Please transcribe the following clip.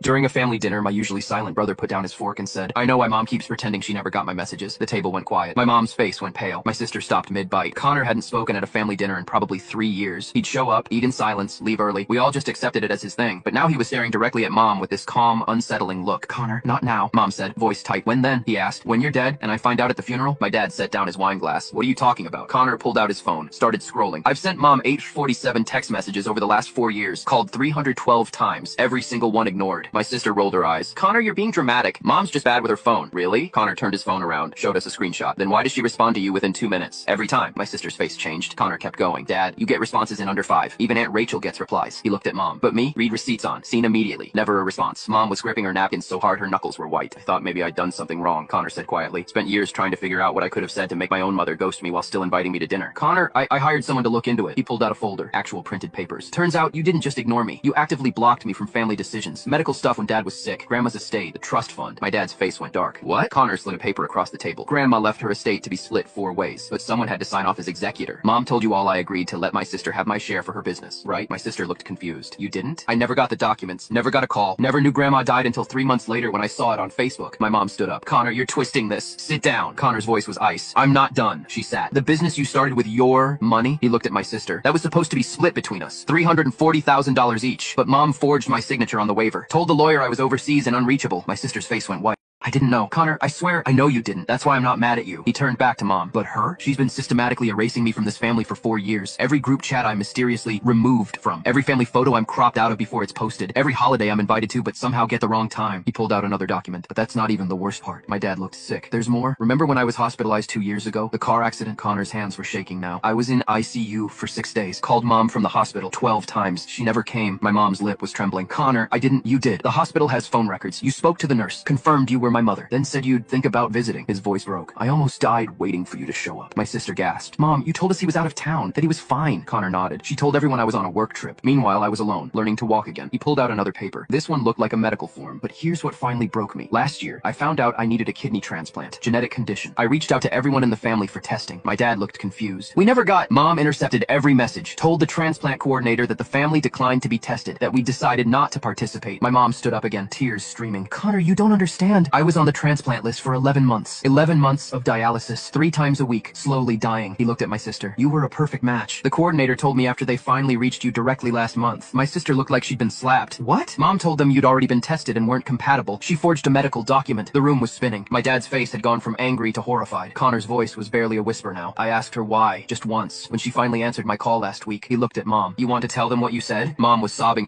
During a family dinner, my usually silent brother put down his fork and said, "I know why mom keeps pretending she never got my messages." The table went quiet. My mom's face went pale. My sister stopped mid-bite. Connor hadn't spoken at a family dinner in probably 3 years. He'd show up, eat in silence, leave early. We all just accepted it as his thing. But now he was staring directly at mom with this calm, unsettling look. "Connor, not now," mom said, voice tight. "When then?" he asked. "When you're dead and I find out at the funeral?" My dad set down his wine glass. "What are you talking about?" Connor pulled out his phone, started scrolling. "I've sent mom 847 text messages over the last 4 years, called 312 times, every single one ignored." My sister rolled her eyes. "Connor, you're being dramatic. Mom's just bad with her phone." "Really?" Connor turned his phone around, showed us a screenshot. "Then why does she respond to you within 2 minutes? Every time?" My sister's face changed. Connor kept going. "Dad, you get responses in under 5. Even Aunt Rachel gets replies." He looked at mom. "But me? Read receipts on. Seen immediately. Never a response." Mom was gripping her napkins so hard her knuckles were white. "I thought maybe I'd done something wrong," Connor said quietly. "Spent years trying to figure out what I could have said to make my own mother ghost me while still inviting me to dinner." "Connor, I hired someone to look into it." He pulled out a folder. Actual printed papers. "Turns out you didn't just ignore me. You actively blocked me from family decisions. Medical stuff when dad was sick. Grandma's estate. The trust fund." My dad's face went dark. "What?" Connor slid a paper across the table. "Grandma left her estate to be split 4 ways, but someone had to sign off as executor. Mom told you all I agreed to let my sister have my share for her business, right?" My sister looked confused. "You didn't?" "I never got the documents, never got a call, never knew Grandma died until 3 months later when I saw it on Facebook." My mom stood up. "Connor, you're twisting this. Sit down." Connor's voice was ice. "I'm not done." She sat. "The business you started with your money?" He looked at my sister. "That was supposed to be split between us. $340,000 each. But mom forged my signature on the waiver. Told the lawyer I was overseas and unreachable." My sister's face went white. "I didn't know." "Connor, I swear I know you didn't. That's why I'm not mad at you." He turned back to mom. "But her? She's been systematically erasing me from this family for 4 years. Every group chat I'm mysteriously removed from. Every family photo I'm cropped out of before it's posted. Every holiday I'm invited to but somehow get the wrong time." He pulled out another document. "But that's not even the worst part." My dad looked sick. "There's more. Remember when I was hospitalized 2 years ago? The car accident?" Connor's hands were shaking now. "I was in ICU for 6 days. Called mom from the hospital 12 times. She never came." My mom's lip was trembling. "Connor, I didn't." "You did. The hospital has phone records. You spoke to the nurse. Confirmed you were my mother. Then said you'd think about visiting." His voice broke. "I almost died waiting for you to show up." My sister gasped. "Mom, you told us he was out of town, that he was fine." Connor nodded. "She told everyone I was on a work trip. Meanwhile, I was alone, learning to walk again." He pulled out another paper. This one looked like a medical form, but here's what finally broke me. "Last year, I found out I needed a kidney transplant. Genetic condition. I reached out to everyone in the family for testing." My dad looked confused. "We never got." Mom intercepted every message. "Told the transplant coordinator that the family declined to be tested, that we decided not to participate." My mom stood up again, tears streaming. "Connor, you don't understand. I was on the transplant list for 11 months. 11 months of dialysis, 3 times a week, slowly dying." He looked at my sister. "You were a perfect match. The coordinator told me after they finally reached you directly last month." My sister looked like she'd been slapped. "What?" "Mom told them you'd already been tested and weren't compatible. She forged a medical document." The room was spinning. My dad's face had gone from angry to horrified. Connor's voice was barely a whisper now. "I asked her why, just once, when she finally answered my call last week." He looked at mom. "You want to tell them what you said?" Mom was sobbing.